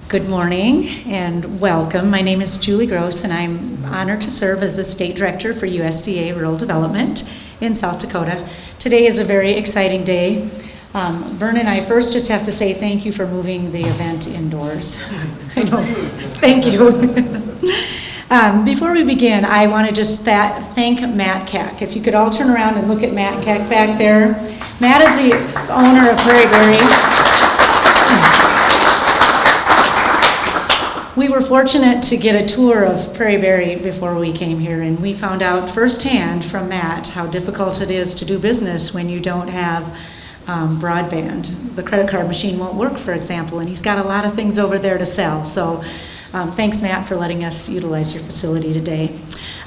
Good morning and welcome. My name is Julie Gross and I'm honored to serve as the State Director for USDA Rural Development in South Dakota. Today is a very exciting day. Vernon, I first just have to say thank you for moving the event indoors. I know. Thank you. Before we begin, I want to just thank Matt Cack. If you could all turn around and look at Matt Cack back there. Matt is the owner of Prairie Berry. We were fortunate to get a tour of Prairie Berry before we came here, and we found out firsthand from Matt how difficult it is to do business when you don't have broadband. The credit card machine won't work, for example, and he's got a lot of things over there to sell. So thanks, Matt, for letting us utilize your facility today.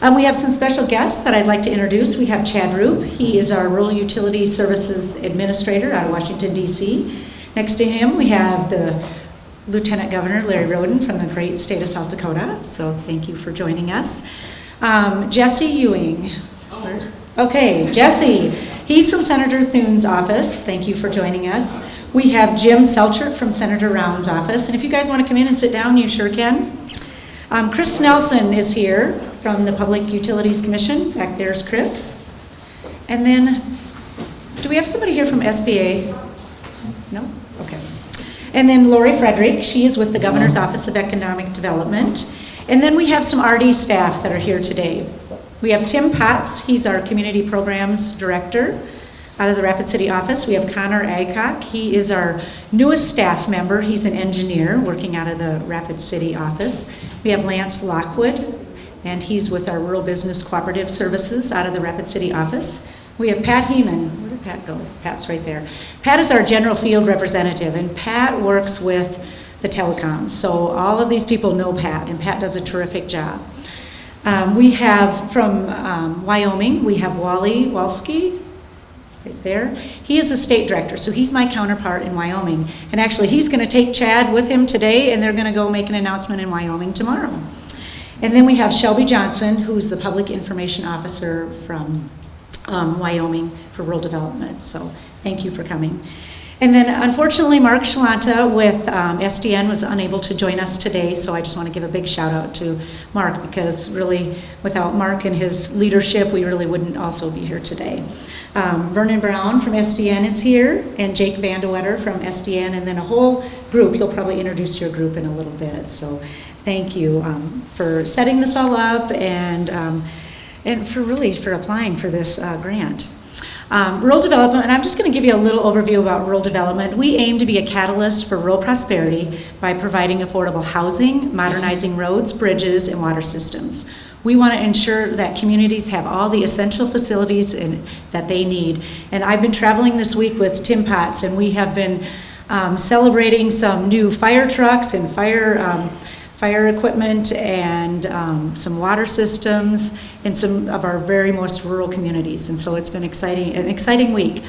We have some special guests that I'd like to introduce. We have Chad Rupe. He is our Rural Utility Services Administrator out of Washington, D.C. Next to him, we have the Lieutenant Governor Larry Roden from the great state of South Dakota. So thank you for joining us. Jesse Ewing. Okay, Jesse. He's from Senator Thune's office. Thank you for joining us. We have Jim Selchert from Senator Round's office. And if you guys want to come in and sit down, you sure can. Chris Nelson is here from the Public Utilities Commission. Back there's Chris. And then, do we have somebody here from SBA? No? Okay. And then Lori Frederick, she is with the Governor's Office of Economic Development. And then we have some RD staff that are here today. We have Tim Potts, he's our Community Programs Director out of the Rapid City office. We have Connor Aycock, he is our newest staff member. He's an engineer working out of the Rapid City office. We have Lance Lockwood, and he's with our Rural Business Cooperative Services out of the Rapid City office. We have Pat Heeman. Where did Pat go? Pat's right there. Pat is our general field representative, and Pat works with the telecoms. So all of these people know Pat, and Pat does a terrific job. We have from Wyoming, we have Wally Walski, right there. He is the state director, so he's my counterpart in Wyoming. And actually, he's going to take Chad with him today, and they're going to go make an announcement in Wyoming tomorrow. And then we have Shelby Johnson, who's the public information officer from Wyoming for rural development. So thank you for coming. And then unfortunately Mark Shalanta with SDN was unable to join us today, so I just want to give a big shout out to Mark, because really without Mark and his leadership we really wouldn't also be here today. Vernon Brown from SDN is here, and Jake Vandewetter from SDN, and then a whole group. You'll probably introduce your group in a little bit. So thank you for setting this all up and for applying for this grant. Rural development, and I'm just going to give you a little overview about rural development. We aim to be a catalyst for rural prosperity by providing affordable housing, modernizing roads, bridges, and water systems. We want to ensure that communities have all the essential facilities that they need. And I've been traveling this week with Tim Potts, and we have been celebrating some new fire trucks and fire equipment and some water systems in some of our very most rural communities. And so it's been an exciting week.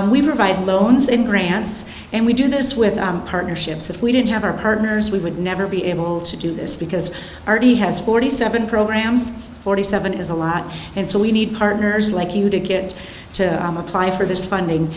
We provide loans and grants, and we do this with partnerships. If we didn't have our partners, we would never be able to do this, because RD has 47 programs. 47 is a lot, and so we need partners like you to get to apply for this funding.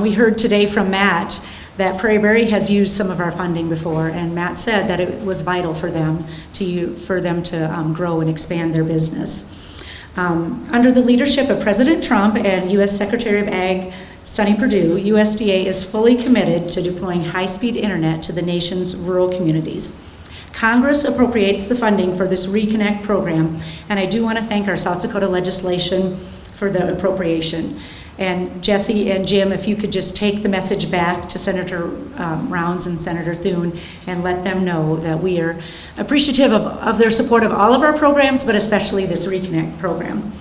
We heard today from Matt that Prairie Berry has used some of our funding before, and Matt said that it was vital for them to grow and expand their business. Under the leadership of President Trump and U.S. Secretary of Ag Sonny Perdue, USDA is fully committed to deploying high-speed internet to the nation's rural communities. Congress appropriates the funding for this ReConnect program, and I do want to thank our South Dakota legislation for the appropriation. And Jesse and Jim, if you could just take the message back to Senator Rounds and Senator Thune and let them know that we are appreciative of their support of all of our programs, but especially this ReConnect program.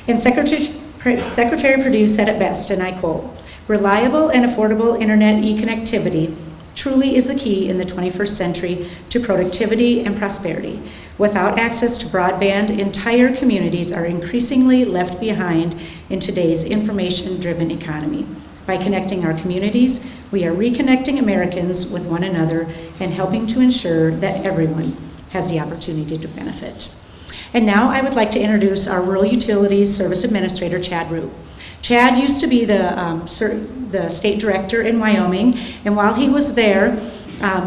And Secretary Perdue said it best, and I quote, "Reliable and affordable internet e-connectivity truly is the key in the 21st century to productivity and prosperity. Without access to broadband, entire communities are increasingly left behind in today's information-driven economy. By connecting our communities, we are reconnecting Americans with one another and helping to ensure that everyone has the opportunity to benefit." And now I would like to introduce our Rural Utilities Service Administrator, Chad Rupe. Chad used to be the state director in Wyoming, and while he was there,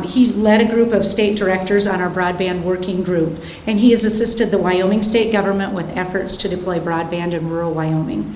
He led a group of state directors on our broadband working group, and he has assisted the Wyoming state government with efforts to deploy broadband in rural Wyoming.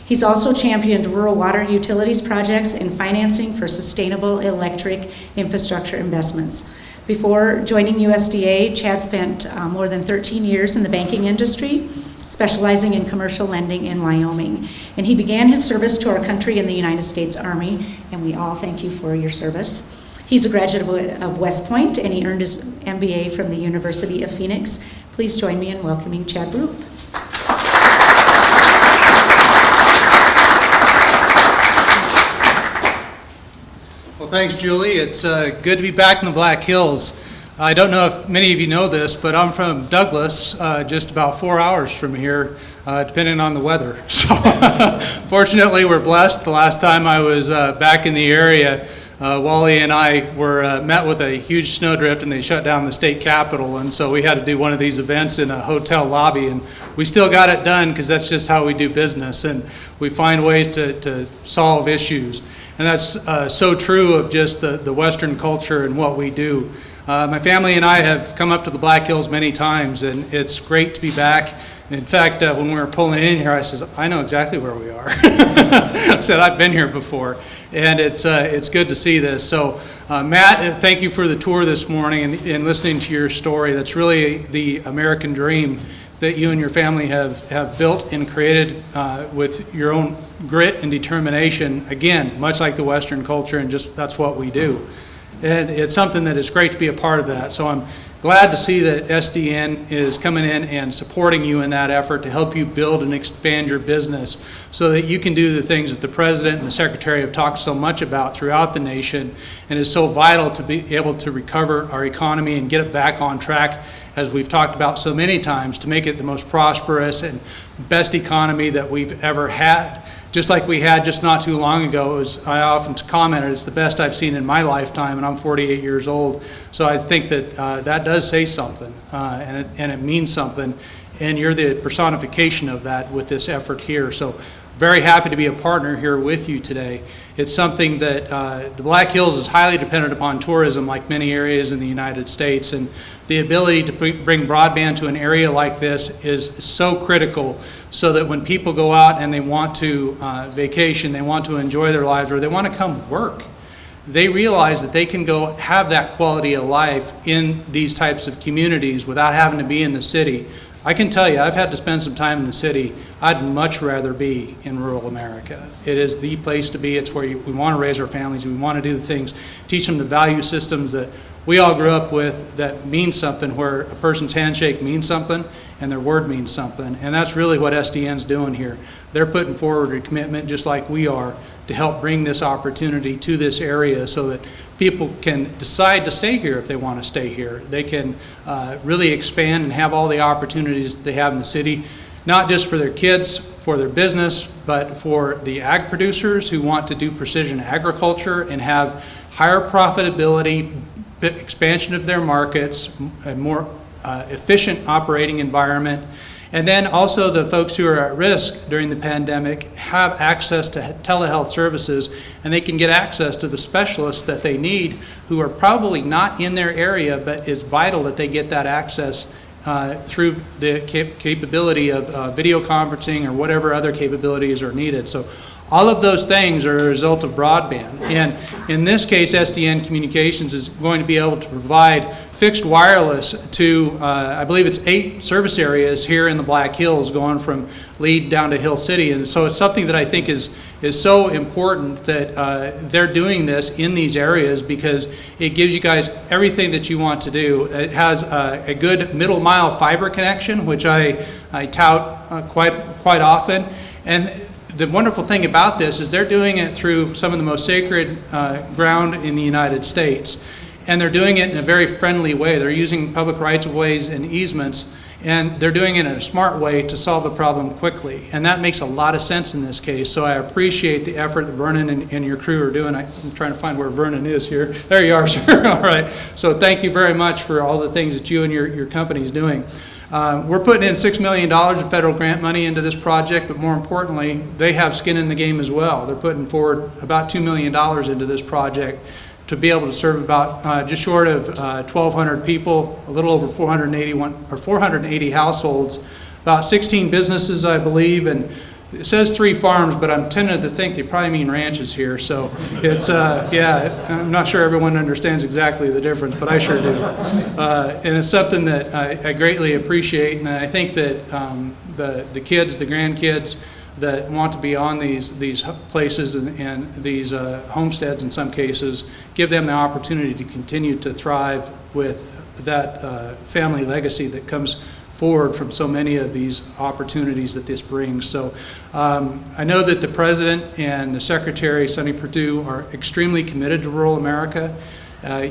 He's also championed rural water utilities projects and financing for sustainable electric infrastructure investments. Before joining USDA, Chad spent more than 13 years in the banking industry, specializing in commercial lending in Wyoming. And he began his service to our country in the United States Army, and we all thank you for your service. He's a graduate of West Point, and he earned his MBA from the University of Phoenix. Please join me in welcoming Chad Rupe. Well, thanks, Julie. It's good to be back in the Black Hills. I don't know if many of you know this, but I'm from Douglas, just about 4 hours from here, depending on the weather. So fortunately, we're blessed. The last time I was back in the area, Wally and I were met with a huge snowdrift, and they shut down the state capitol, and so we had to do one of these events in a hotel lobby, and we still got it done because that's just how we do business, and we find ways to solve issues. And that's so true of just the Western culture and what we do. My family and I have come up to the Black Hills many times, and it's great to be back. In fact, when we were pulling in here, I said, I know exactly where we are. I said, I've been here before, and it's good to see this. So, Matt, thank you for the tour this morning and listening to your story. That's really the American dream that you and your family have built and created with your own grit and determination. Again, much like the Western culture, and just that's what we do. And it's something that is great to be a part of that. So I'm glad to see that SDN is coming in and supporting you in that effort to help you build and expand your business so that you can do the things that the President and the Secretary have talked so much about throughout the nation, and is so vital to be able to recover our economy and get it back on track, as we've talked about so many times, to make it the most prosperous and best economy that we've ever had. Just like we had just not too long ago. I often commented, it's the best I've seen in my lifetime, and I'm 48 years old. So I think that that does say something, and it means something, and you're the personification of that with this effort here. So very happy to be a partner here with you today. It's something that the Black Hills is highly dependent upon tourism, like many areas in the United States, and the ability to bring broadband to an area like this is so critical, so that when people go out and they want to vacation, they want to enjoy their lives, or they want to come work, they realize that they can go have that quality of life in these types of communities without having to be in the city. I can tell you, I've had to spend some time in the city. I'd much rather be in rural America. It is the place to be. It's where we want to raise our families. We want to do the things, teach them the value systems that we all grew up with that mean something, where a person's handshake means something and their word means something. And that's really what SDN's doing here. They're putting forward a commitment, just like we are, to help bring this opportunity to this area so that people can decide to stay here if they want to stay here. They can really expand and have all the opportunities that they have in the city, not just for their kids, for their business, but for the ag producers who want to do precision agriculture and have higher profitability, expansion of their markets, a more efficient operating environment. And then also the folks who are at risk during the pandemic have access to telehealth services, and they can get access to the specialists that they need, who are probably not in their area, but it's vital that they get that access through the capability of video conferencing or whatever other capabilities are needed. So all of those things are a result of broadband. And in this case, SDN Communications is going to be able to provide fixed wireless to, I believe it's 8 service areas here in the Black Hills, going from Lead down to Hill City. And so it's something that I think is so important that they're doing this in these areas, because it gives you guys everything that you want to do. It has a good middle mile fiber connection, which I tout quite often. And the wonderful thing about this is they're doing it through some of the most sacred ground in the United States. And they're doing it in a very friendly way. They're using public rights of ways and easements, and they're doing it in a smart way to solve the problem quickly. And that makes a lot of sense in this case. So I appreciate the effort that Vernon and your crew are doing. I'm trying to find where Vernon is here. There you are, sir. All right. So thank you very much for all the things that you and your company is doing. We're putting in $6 million of federal grant money into this project, but more importantly, they have skin in the game as well. They're putting forward about $2 million into this project to be able to serve about just short of 1,200 people, a little over 480 households, about 16 businesses, I believe, and it says 3 farms, but I'm tempted to think they probably mean ranches here. So it's, yeah, I'm not sure everyone understands exactly the difference, but I sure do. And it's something that I greatly appreciate, and I think that the kids, the grandkids that want to be on these places and these homesteads in some cases, give them the opportunity to continue to thrive with that family legacy that comes forward from so many of these opportunities that this brings. So I know that the President and the Secretary, Sonny Perdue, are extremely committed to rural America.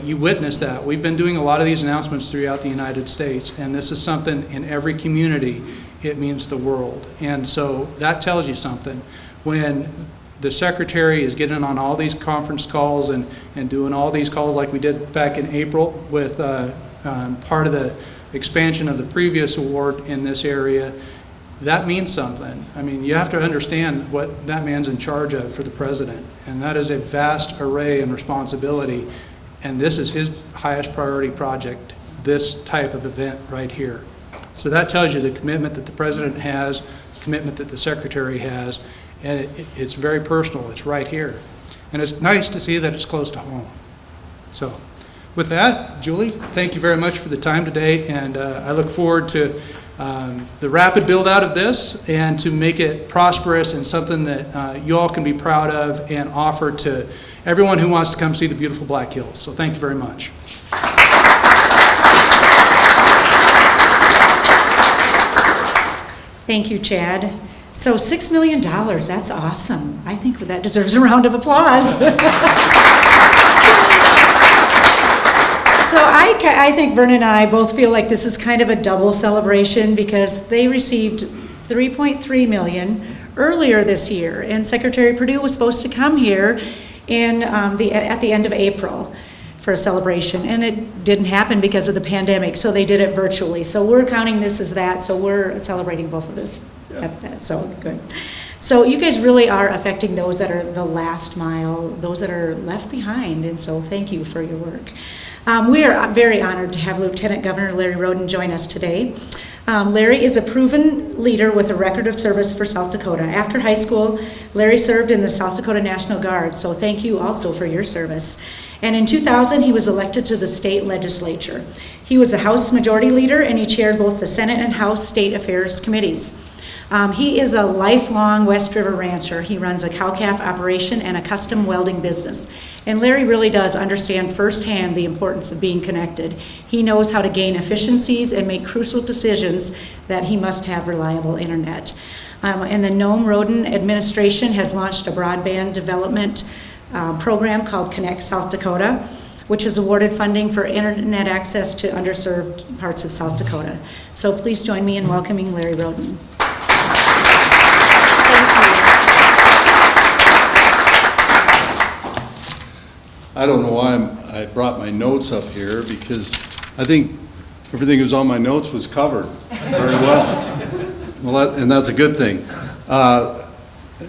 You witnessed that. We've been doing a lot of these announcements throughout the United States, and this is something in every community. It means the world. And so that tells you something. When the Secretary is getting on all these conference calls and doing all these calls like we did back in April with part of the expansion of the previous award in this area, that means something. I mean, you have to understand what that man's in charge of for the President, and that is a vast array and responsibility, and this is his highest priority project, this type of event right here. So that tells you the commitment that the President has, the commitment that the Secretary has, and it's very personal. It's right here. And it's nice to see that it's close to home. So with that, Julie, thank you very much for the time today, and I look forward to the rapid build out of this and to make it prosperous and something that you all can be proud of and offer to everyone who wants to come see the beautiful Black Hills. So thank you very much. Thank you, Chad. So $6 million, that's awesome. I think that deserves a round of applause. So I think Vernon and I both feel like this is kind of a double celebration because they received $3.3 million earlier this year, and Secretary Perdue was supposed to come here in at the end of April for a celebration, and it didn't happen because of the pandemic, so they did it virtually. So we're counting this as that, so we're celebrating both of this. Yes. That's so good. So you guys really are affecting those that are the last mile, those that are left behind, and so thank you for your work. We are very honored to have Lieutenant Governor Larry Roden join us today. Larry is a proven leader with a record of service for South Dakota. After high school, Larry served in the South Dakota National Guard, so thank you also for your service. And in 2000, he was elected to the state legislature. He was a House Majority Leader, and he chaired both the Senate and House State Affairs Committees. He is a lifelong West River rancher. He runs a cow-calf operation and a custom welding business. And Larry really does understand firsthand the importance of being connected. He knows how to gain efficiencies and make crucial decisions that he must have reliable internet. And the Gnome Roden administration has launched a broadband development program called ReConnect South Dakota, which has awarded funding for internet access to underserved parts of South Dakota. So please join me in welcoming Larry Roden. I don't know why I brought my notes up here, because I think everything that was on my notes was covered very well. And that's a good thing.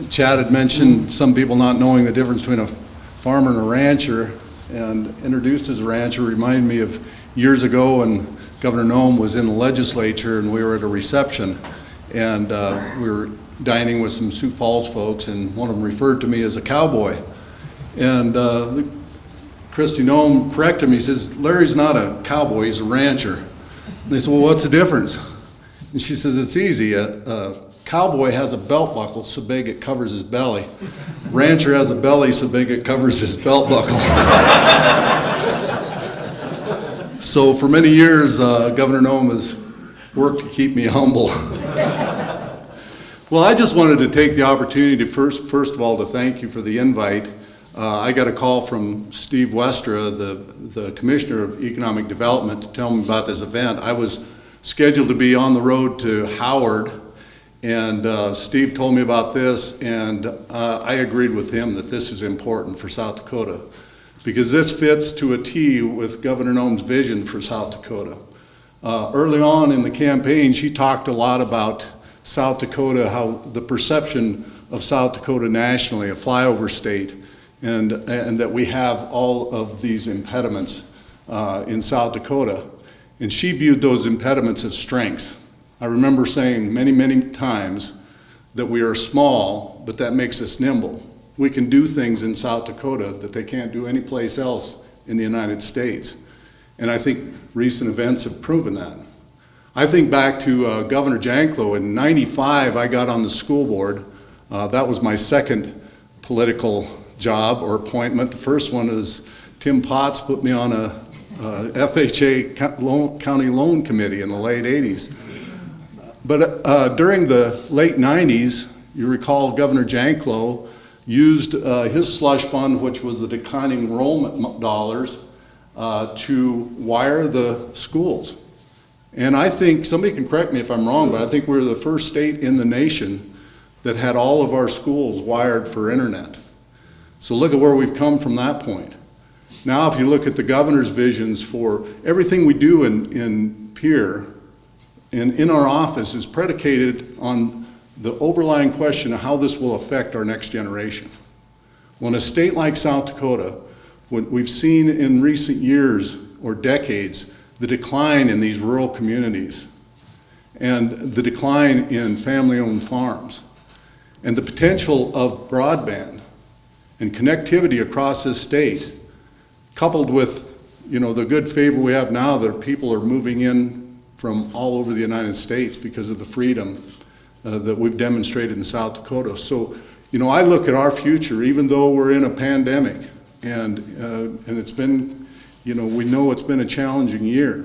Chad had mentioned some people not knowing the difference between a farmer and a rancher, and introduced as a rancher reminded me of years ago when Governor Gnome was in the legislature and we were at a reception, and we were dining with some Sioux Falls folks, and one of them referred to me as a cowboy. And Christy Gnome corrected him. He says, "Larry's not a cowboy, he's a rancher." And they said, "Well, what's the difference?" And she says, "It's easy. A cowboy has a belt buckle so big it covers his belly. Rancher has a belly so big it covers his belt buckle." So for many years, Governor Gnome has worked to keep me humble. Well, I just wanted to take the opportunity to first of all to thank you for the invite. I got a call from Steve Westra, the Commissioner of Economic Development, to tell me about this event. I was scheduled to be on the road to Howard, and Steve told me about this, and I agreed with him that this is important for South Dakota, because this fits to a T with Governor Gnome's vision for South Dakota. Early on in the campaign, she talked a lot about South Dakota, how the perception of South Dakota nationally, a flyover state. and that we have all of these impediments in South Dakota. And she viewed those impediments as strengths. I remember saying many, many times that we are small, but that makes us nimble. We can do things in South Dakota that they can't do anyplace else in the United States. And I think recent events have proven that. I think back to Governor Janklow. In '95, I got on the school board. That was my second political job or appointment. The first one was Tim Potts put me on a FHA County Loan Committee in the late 80s. But during the late 90s, you recall Governor Janklow used his slush fund, which was the declining enrollment dollars, to wire the schools. And I think, somebody can correct me if I'm wrong, but I think we're the first state in the nation that had all of our schools wired for internet. So look at where we've come from that point. Now if you look at the governor's visions for everything we do in Pierre and in our office is predicated on the overlying question of how this will affect our next generation. Well, in a state like South Dakota, what we've seen in recent years or decades, the decline in these rural communities and the decline in family-owned farms and the potential of broadband and connectivity across this state, coupled with, the good favor we have now that people are moving in from all over the United States because of the freedom that we've demonstrated in South Dakota. So, I look at our future, even though we're in a pandemic, and it's been, we know it's been a challenging year,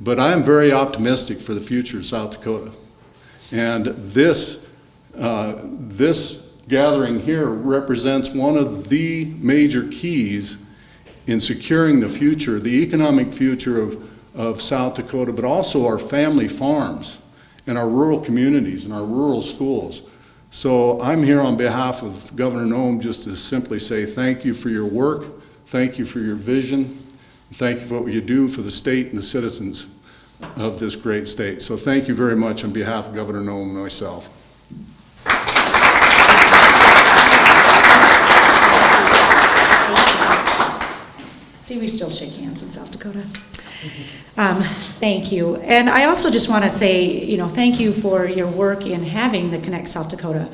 but I am very optimistic for the future of South Dakota. And this gathering here represents one of the major keys in securing the future, the economic future of South Dakota, but also our family farms and our rural communities and our rural schools. So I'm here on behalf of Governor Gnome just to simply say thank you for your work, thank you for your vision, thank you for what you do for the state and the citizens of this great state. So thank you very much on behalf of Governor Gnome and myself. See, we still shake hands in South Dakota. Thank you. And I also just want to say, thank you for your work in having the Connect South Dakota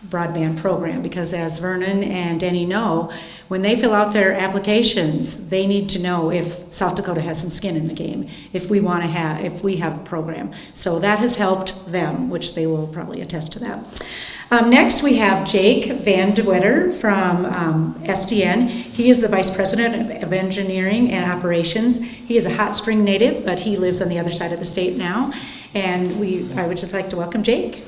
broadband program, because as Vernon and Denny know, when they fill out their applications, they need to know if South Dakota has some skin in the game, if we have a program. So that has helped them, which they will probably attest to that. Next, we have Jake Van de Wetter from SDN. He is the Vice President of Engineering and Operations. He is a Hot Spring native, but he lives on the other side of the state now. And I would just like to welcome Jake.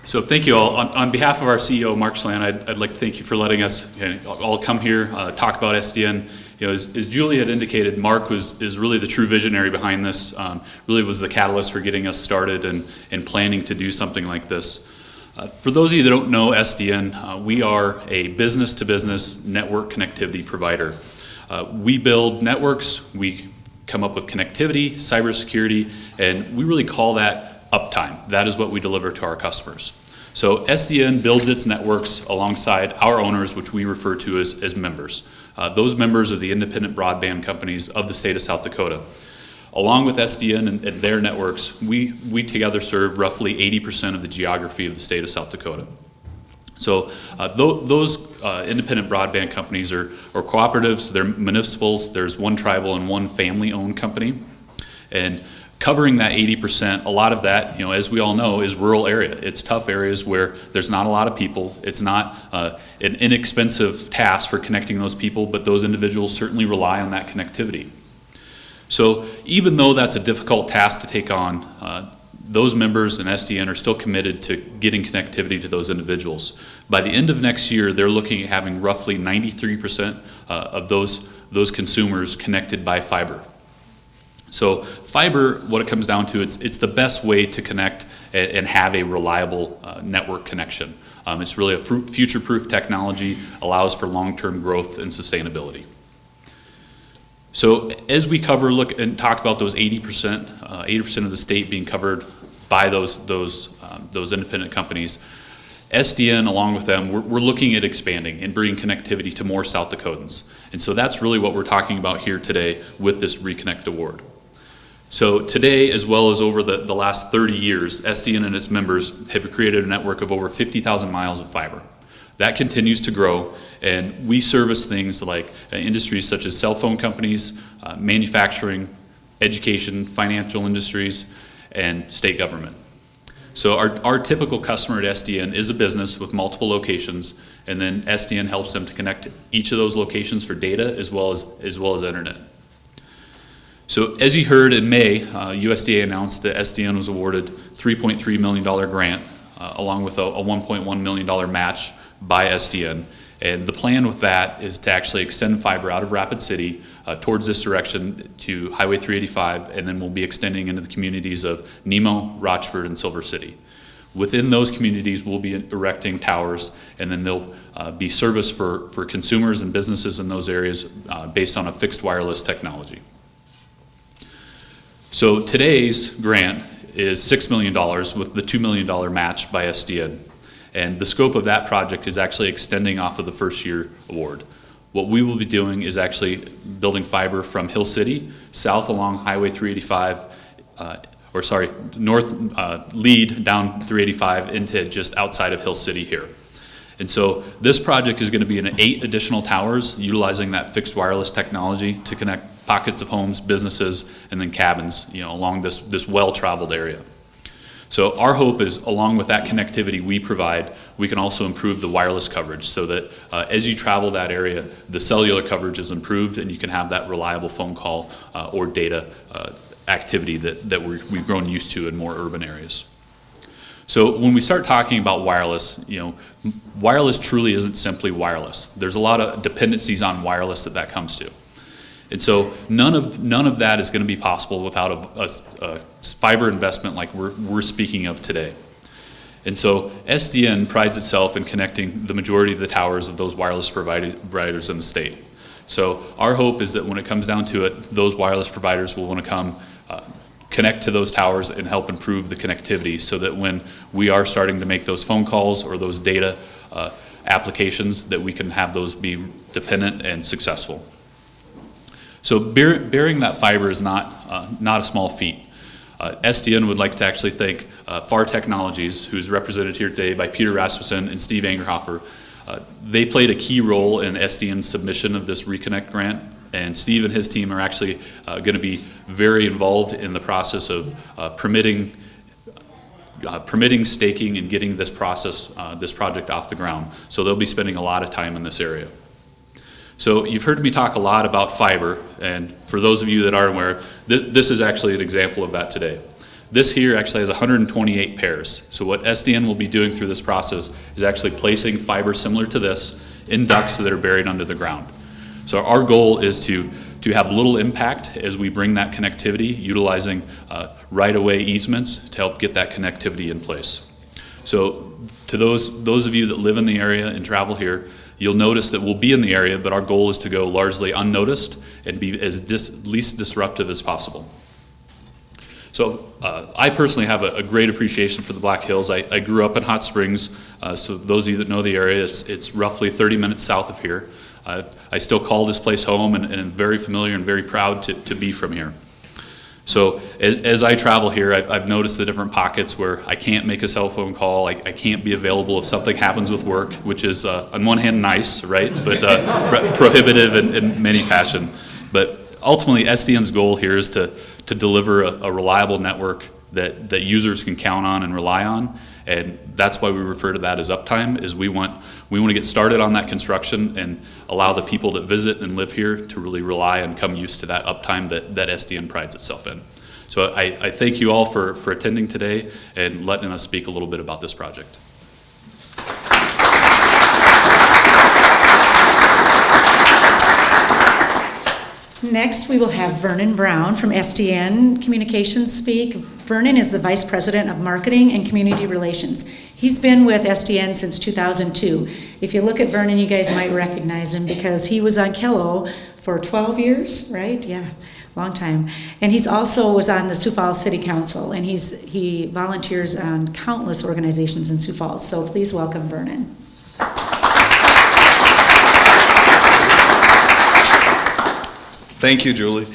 So thank you all. On behalf of our CEO, Mark Schlan, I'd like to thank you for letting us all come here, talk about SDN. As Julie had indicated, Mark is really the true visionary behind this, really was the catalyst for getting us started and planning to do something like this. For those of you that don't know SDN, we are a business-to-business network connectivity provider. We build networks, we come up with connectivity, cybersecurity, and we really call that uptime. That is what we deliver to our customers. So SDN builds its networks alongside our owners, which we refer to as members. Those members are the independent broadband companies of the state of South Dakota. Along with SDN and their networks, we together serve roughly 80% of the geography of the state of South Dakota. So those independent broadband companies are cooperatives, they're municipals, there's one tribal and one family-owned company. And covering that 80%, a lot of that, as we all know, is rural area. It's tough areas where there's not a lot of people. It's not an inexpensive task for connecting those people, but those individuals certainly rely on that connectivity. So even though that's a difficult task to take on, those members in SDN are still committed to getting connectivity to those individuals. By the end of next year, they're looking at having roughly 93% of those consumers connected by fiber. So fiber, what it comes down to, it's the best way to connect and have a reliable network connection. It's really a future-proof technology, allows for long-term growth and sustainability. So as we look and talk about those 80%, 80% of the state being covered by those independent companies, SDN, along with them, we're looking at expanding and bringing connectivity to more South Dakotans. And so that's really what we're talking about here today with this ReConnect Award. So today, as well as over the last 30 years, SDN and its members have created a network of over 50,000 miles of fiber. That continues to grow, and we service things like industries such as cell phone companies, manufacturing, education, financial industries, and state government. So our typical customer at SDN is a business with multiple locations, and then SDN helps them to connect each of those locations for data as well as internet. So as you heard in May, USDA announced that SDN was awarded $3.3 million grant along with a $1.1 million match by SDN. And the plan with that is to actually extend fiber out of Rapid City towards this direction to Highway 385, and then we'll be extending into the communities of Nemo, Rochford, and Silver City. Within those communities, we'll be erecting towers, and then they'll be service for consumers and businesses in those areas based on a fixed wireless technology. So today's grant is $6 million with the $2 million match by SDN. And the scope of that project is actually extending off of the first year award. What we will be doing is actually building fiber from Hill City, south along Highway 385, north lead down 385 into just outside of Hill City here. And so this project is going to be in 8 additional towers utilizing that fixed wireless technology to connect pockets of homes, businesses, and then cabins, along this well-traveled area. So our hope is, along with that connectivity we provide, we can also improve the wireless coverage so that as you travel that area, the cellular coverage is improved and you can have that reliable phone call or data activity that we've grown used to in more urban areas. So when we start talking about wireless, wireless truly isn't simply wireless. There's a lot of dependencies on wireless that comes to. And so none of that is going to be possible without a fiber investment like we're speaking of today. And so SDN prides itself in connecting the majority of the towers of those wireless providers in the state. So our hope is that when it comes down to it, those wireless providers will want to come connect to those towers and help improve the connectivity so that when we are starting to make those phone calls or those data applications, that we can have those be dependent and successful. So burying that fiber is not a small feat. SDN would like to actually thank FAR Technologies, who's represented here today by Peter Rasmussen and Steve Angerhofer. They played a key role in SDN's submission of this ReConnect grant, and Steve and his team are actually going to be very involved in the process of permitting, staking, and getting this project off the ground. So they'll be spending a lot of time in this area. So you've heard me talk a lot about fiber, and for those of you that aren't aware, this is actually an example of that today. This here actually has 128 pairs. So what SDN will be doing through this process is actually placing fiber similar to this in ducts that are buried under the ground. So our goal is to have little impact as we bring that connectivity, utilizing right-of-way easements to help get that connectivity in place. So to those of you that live in the area and travel here, you'll notice that we'll be in the area, but our goal is to go largely unnoticed and be as least disruptive as possible. So I personally have a great appreciation for the Black Hills. I grew up in Hot Springs, so those of you that know the area, it's roughly 30 minutes south of here. I still call this place home and am very familiar and very proud to be from here. So as I travel here, I've noticed the different pockets where I can't make a cell phone call, I can't be available if something happens with work, which is on one hand nice, right, but prohibitive in many fashion. But ultimately, SDN's goal here is to deliver a reliable network that users can count on and rely on, and that's why we refer to that as uptime. Is we want to get started on that construction and allow the people that visit and live here to really rely and come used to that uptime that SDN prides itself in. So I thank you all for attending today and letting us speak a little bit about this project. Next, we will have Vernon Brown from SDN Communications speak. Vernon is the Vice President of Marketing and Community Relations. He's been with SDN since 2002. If you look at Vernon, you guys might recognize him because he was on Kello for 12 years, right? Yeah, long time. And he's also was on the Sioux Falls City Council, and he volunteers on countless organizations in Sioux Falls. So please welcome Vernon. Thank you, Julie.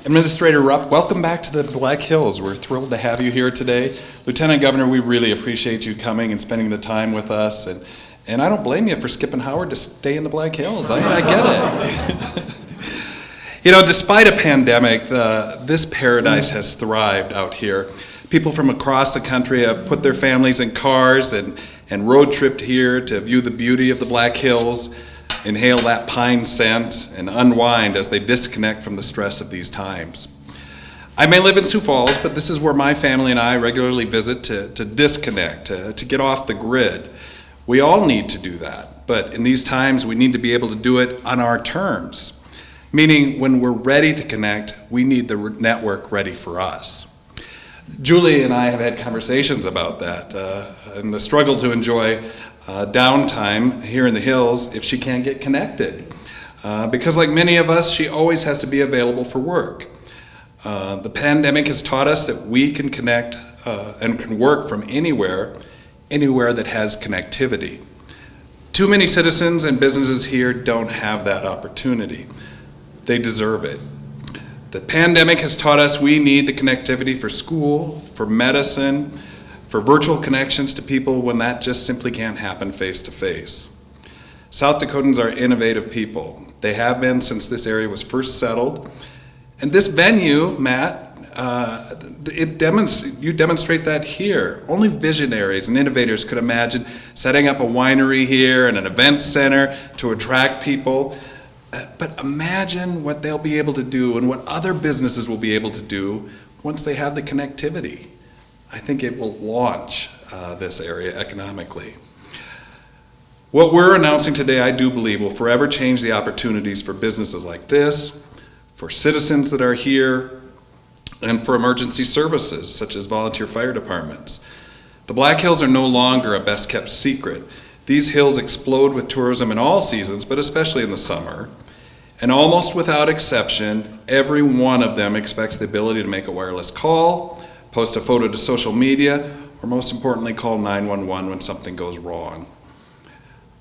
Administrator Rupe, welcome back to the Black Hills. We're thrilled to have you here today. Lieutenant Governor, we really appreciate you coming and spending the time with us. And I don't blame you for skipping Howard to stay in the Black Hills. I get it. You know, despite a pandemic, this paradise has thrived out here. People from across the country have put their families in cars and road tripped here to view the beauty of the Black Hills, inhale that pine scent, and unwind as they disconnect from the stress of these times. I may live in Sioux Falls, but this is where my family and I regularly visit to disconnect, to get off the grid. We all need to do that, but in these times we need to be able to do it on our terms, meaning when we're ready to connect, we need the network ready for us. Julie and I have had conversations about that and the struggle to enjoy downtime here in the hills if she can't get connected. Because like many of us, she always has to be available for work. The pandemic has taught us that we can connect and can work from anywhere that has connectivity. Too many citizens and businesses here don't have that opportunity. They deserve it. The pandemic has taught us we need the connectivity for school, for medicine, for virtual connections to people when that just simply can't happen face to face. South Dakotans are innovative people. They have been since this area was first settled. And this venue, Matt, you demonstrate that here. Only visionaries and innovators could imagine setting up a winery here and an event center to attract people. But imagine what they'll be able to do and what other businesses will be able to do once they have the connectivity. I think it will launch this area economically. What we're announcing today, I do believe, will forever change the opportunities for businesses like this, for citizens that are here, and for emergency services, such as volunteer fire departments. The Black Hills are no longer a best-kept secret. These hills explode with tourism in all seasons, but especially in the summer. And almost without exception, every one of them expects the ability to make a wireless call, post a photo to social media, or most importantly, call 911 when something goes wrong.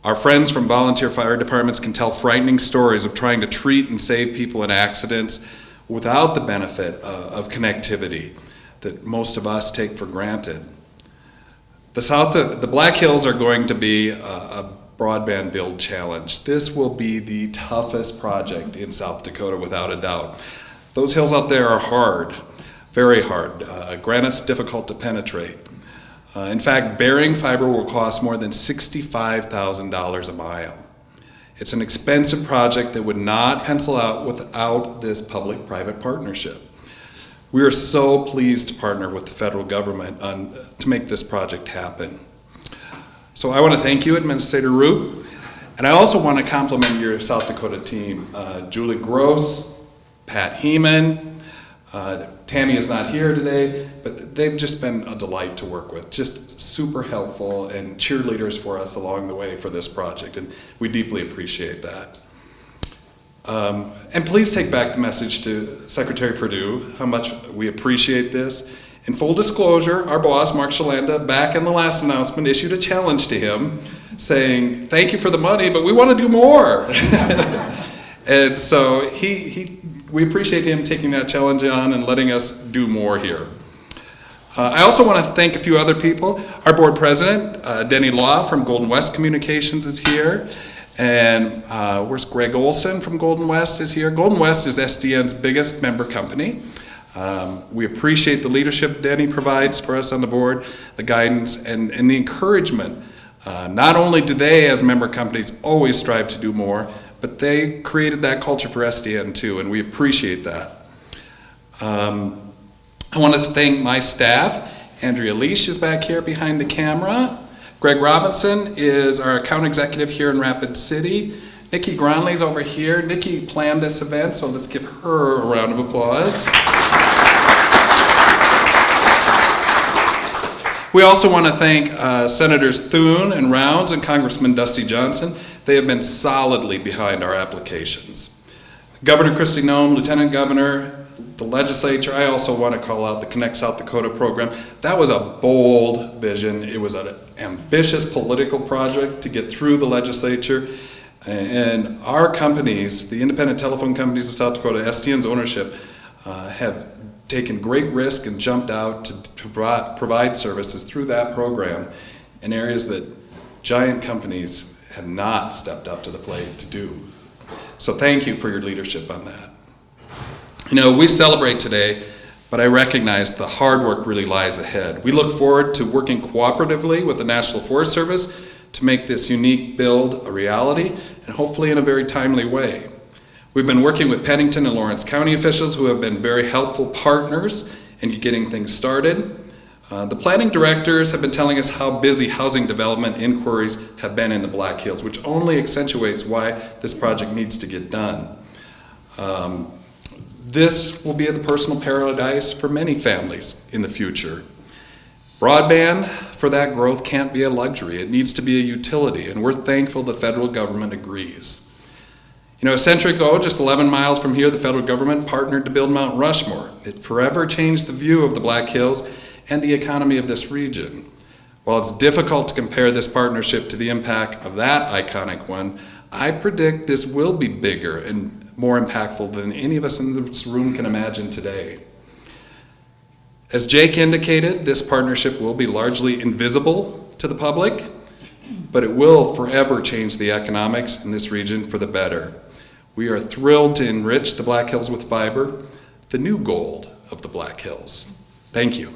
Our friends from volunteer fire departments can tell frightening stories of trying to treat and save people in accidents without the benefit of connectivity that most of us take for granted. The Black Hills are going to be a broadband build challenge. This will be the toughest project in South Dakota without a doubt. Those hills out there are hard, very hard. Granite's difficult to penetrate. In fact, burying fiber will cost more than $65,000 a mile. It's an expensive project that would not pencil out without this public-private partnership. We are so pleased to partner with the federal government to make this project happen. So I want to thank you, Administrator Rupe, and I also want to compliment your South Dakota team. Julie Gross, Pat Heeman, Tammy is not here today, but they've just been a delight to work with, just super helpful and cheerleaders for us along the way for this project, and we deeply appreciate that. And please take back the message to Secretary Perdue, how much we appreciate this. In full disclosure, our boss, Mark Shalanda, back in the last announcement, issued a challenge to him saying, thank you for the money, but we want to do more. And so we appreciate him taking that challenge on and letting us do more here. I also want to thank a few other people. Our board president, Denny Law from Golden West Communications is here. And where's Greg Olson from Golden West is here. Golden West is SDN's biggest member company. We appreciate the leadership Denny provides for us on the board, the guidance and the encouragement. Not only do they, as member companies, always strive to do more, but they created that culture for SDN too, and we appreciate that. I want to thank my staff. Andrea Leash is back here behind the camera. Greg Robinson is our account executive here in Rapid City. Nikki Gronley's over here. Nikki planned this event, so let's give her a round of applause. We also want to thank Senators Thune and Rounds and Congressman Dusty Johnson. They have been solidly behind our applications. Governor Kristi Gnome, Lieutenant Governor, the legislature. I also want to call out the Connect South Dakota program. That was a bold vision. It was an ambitious political project to get through the legislature. And our companies, the independent telephone companies of South Dakota, SDN's ownership, have taken great risk and jumped out to provide services through that program in areas that giant companies have not stepped up to the plate to do. So thank you for your leadership on that. You know, we celebrate today, but I recognize the hard work really lies ahead. We look forward to working cooperatively with the National Forest Service to make this unique build a reality, and hopefully in a very timely way. We've been working with Pennington and Lawrence County officials who have been very helpful partners in getting things started. The planning directors have been telling us how busy housing development inquiries have been in the Black Hills, which only accentuates why this project needs to get done. This will be the personal paradise for many families in the future. Broadband for that growth can't be a luxury. It needs to be a utility, and we're thankful the federal government agrees. You know, a century ago, just 11 miles from here, the federal government partnered to build Mount Rushmore. It forever changed the view of the Black Hills and the economy of this region. While it's difficult to compare this partnership to the impact of that iconic one, I predict this will be bigger and more impactful than any of us in this room can imagine today. As Jake indicated, this partnership will be largely invisible to the public, but it will forever change the economics in this region for the better. We are thrilled to enrich the Black Hills with fiber, the new gold of the Black Hills. Thank you.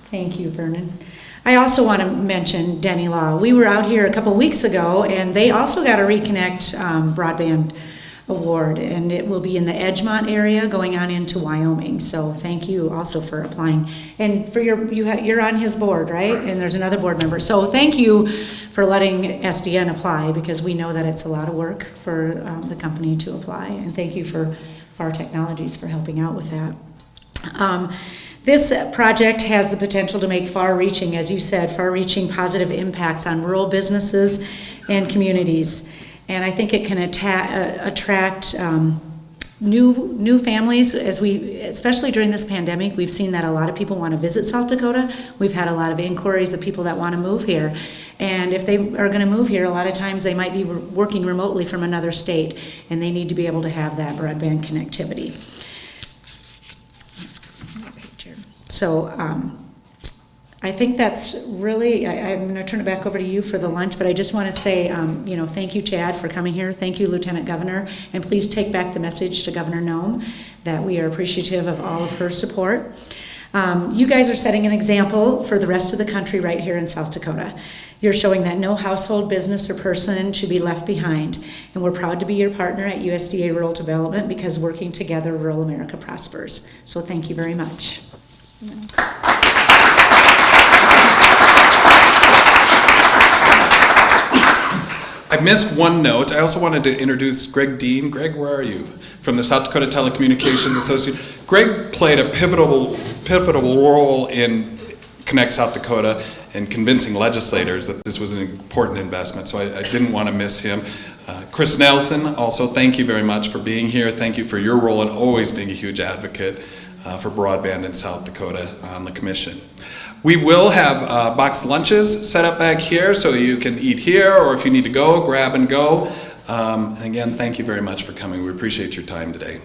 Thank you, Vernon. I also want to mention Denny Law. We were out here a couple weeks ago, and they also got a ReConnect broadband award, and it will be in the Edgemont area going on into Wyoming. So thank you also for applying. And for you're on his board, right? And there's another board member. So thank you for letting SDN apply, because we know that it's a lot of work for the company to apply. And thank you for FAR Technologies for helping out with that. This project has the potential to make far-reaching, as you said, far-reaching positive impacts on rural businesses and communities. And I think it can attract new families, especially during this pandemic. We've seen that a lot of people want to visit South Dakota. We've had a lot of inquiries of people that want to move here. And if they are going to move here, a lot of times they might be working remotely from another state, and they need to be able to have that broadband connectivity. So I think that's really, I'm going to turn it back over to you for the lunch, but I just want to say, thank you, Chad, for coming here. Thank you, Lieutenant Governor, and please take back the message to Governor Gnome that we are appreciative of all of her support. You guys are setting an example for the rest of the country right here in South Dakota. You're showing that no household, business, or person should be left behind, and we're proud to be your partner at USDA Rural Development, because working together, rural America prospers. So thank you very much. I missed one note. I also wanted to introduce Greg Dean. Greg, where are you? From the South Dakota Telecommunications Association. Greg played a pivotal role in Connect South Dakota and convincing legislators that this was an important investment, so I didn't want to miss him. Chris Nelson, also thank you very much for being here. Thank you for your role in always being a huge advocate for broadband in South Dakota on the commission. We will have boxed lunches set up back here, so you can eat here, or if you need to go, grab and go. And again, thank you very much for coming. We appreciate your time today.